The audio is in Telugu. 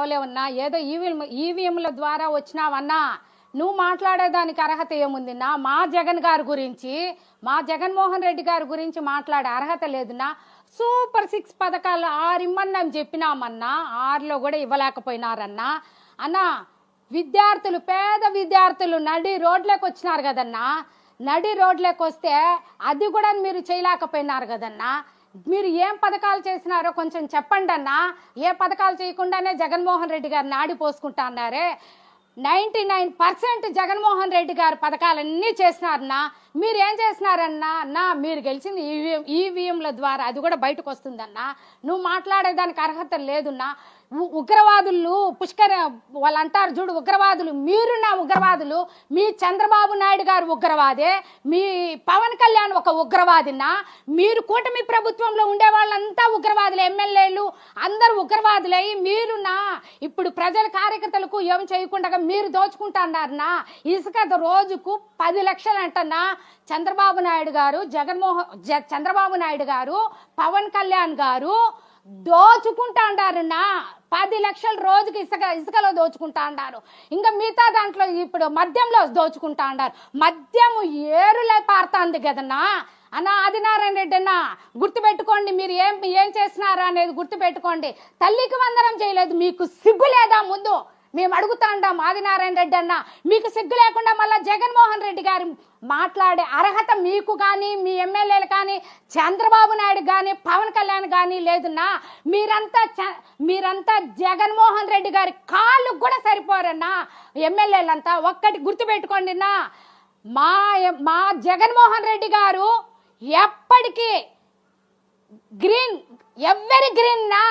ఉన్నా ఏదో ఈవీఎంల ద్వారా వచ్చినావన్నా నువ్వు మాట్లాడేదానికి అర్హత ఏముందిన్నా? మా జగన్ గారి గురించి, మా జగన్మోహన్ రెడ్డి గారి గురించి మాట్లాడే అర్హత లేదున్నా. సూపర్ 6 పథకాలు 6 ఇమ్మని చెప్పినామన్నా, 6లో కూడా ఇవ్వలేకపోయినారన్నా. అన్నా విద్యార్థులు, పేద విద్యార్థులు నడి రోడ్లోకి వచ్చినారు కదన్నా. నడి రోడ్లోకి వస్తే అది కూడా మీరు చేయలేకపోయినారు కదన్నా. మీరు ఏం పథకాలు చేసినారో కొంచెం చెప్పండి అన్నా. ఏ పథకాలు చేయకుండానే జగన్మోహన్ రెడ్డి గారిని ఆడిపోసుకుంటా అన్నారే. 99% జగన్మోహన్ రెడ్డి గారు పథకాలన్నీ చేసినారన్నా. మీరు ఏం చేసినారన్నా? అన్నా మీరు గెలిచింది ఈవీఎంల ద్వారా, అది కూడా బయటకు వస్తుందన్నా. నువ్వు మాట్లాడేదానికి అర్హత లేదున్నా. ఉగ్రవాదులు పుష్కర వాళ్ళు అంటారు చూడు, ఉగ్రవాదులు మీరున్న ఉగ్రవాదులు. మీ చంద్రబాబు నాయుడు గారు ఉగ్రవాదే, మీ పవన్ కళ్యాణ్ ఒక ఉగ్రవాదినా, మీరు కూటమి ప్రభుత్వంలో ఉండే వాళ్ళంతా ఉగ్రవాదులు, ఎమ్మెల్యేలు అందరూ ఉగ్రవాదులై మీరున్నా ఇప్పుడు ప్రజల కార్యకర్తలకు ఏం చేయకుండా మీరు దోచుకుంటున్నారన్నా. ఇసుక రోజుకు 10 లక్షలు అంటన్నా. చంద్రబాబు నాయుడు గారు, చంద్రబాబు నాయుడు గారు, పవన్ కళ్యాణ్ గారు దోచుకుంటా అంటారున్నా. 10 లక్షలు రోజుకి ఇసుకలో దోచుకుంటా అంటారు. ఇంకా మిగతా దాంట్లో ఇప్పుడు మద్యంలో దోచుకుంటా అంటారు. మద్యము ఏరులే పారుతుంది కదన్నా. అన్నా ఆదినారాయణ రెడ్డి అన్న గుర్తుపెట్టుకోండి, మీరు ఏం చేసినారా అనేది గుర్తుపెట్టుకోండి. తల్లికి వందనం చేయలేదు, మీకు సిగ్గు లేదా? ముందు మేము అడుగుతా ఉంటాం ఆదినారాయణ రెడ్డి అన్న, మీకు సిగ్గు లేకుండా మళ్ళీ జగన్మోహన్ రెడ్డి గారు మాట్లాడే అర్హత మీకు కానీ, మీ ఎమ్మెల్యేలు కానీ, చంద్రబాబు నాయుడు కానీ, పవన్ కళ్యాణ్ కానీ లేదున్నా. మీరంతా జగన్మోహన్ రెడ్డి గారి కాళ్ళు కూడా సరిపోరన్నా. ఎమ్మెల్యేలంతా ఒక్కటి గుర్తుపెట్టుకోండి నా, మా జగన్మోహన్ రెడ్డి గారు ఎప్పటికీ గ్రీన్, ఎవరి గ్రీన్ నా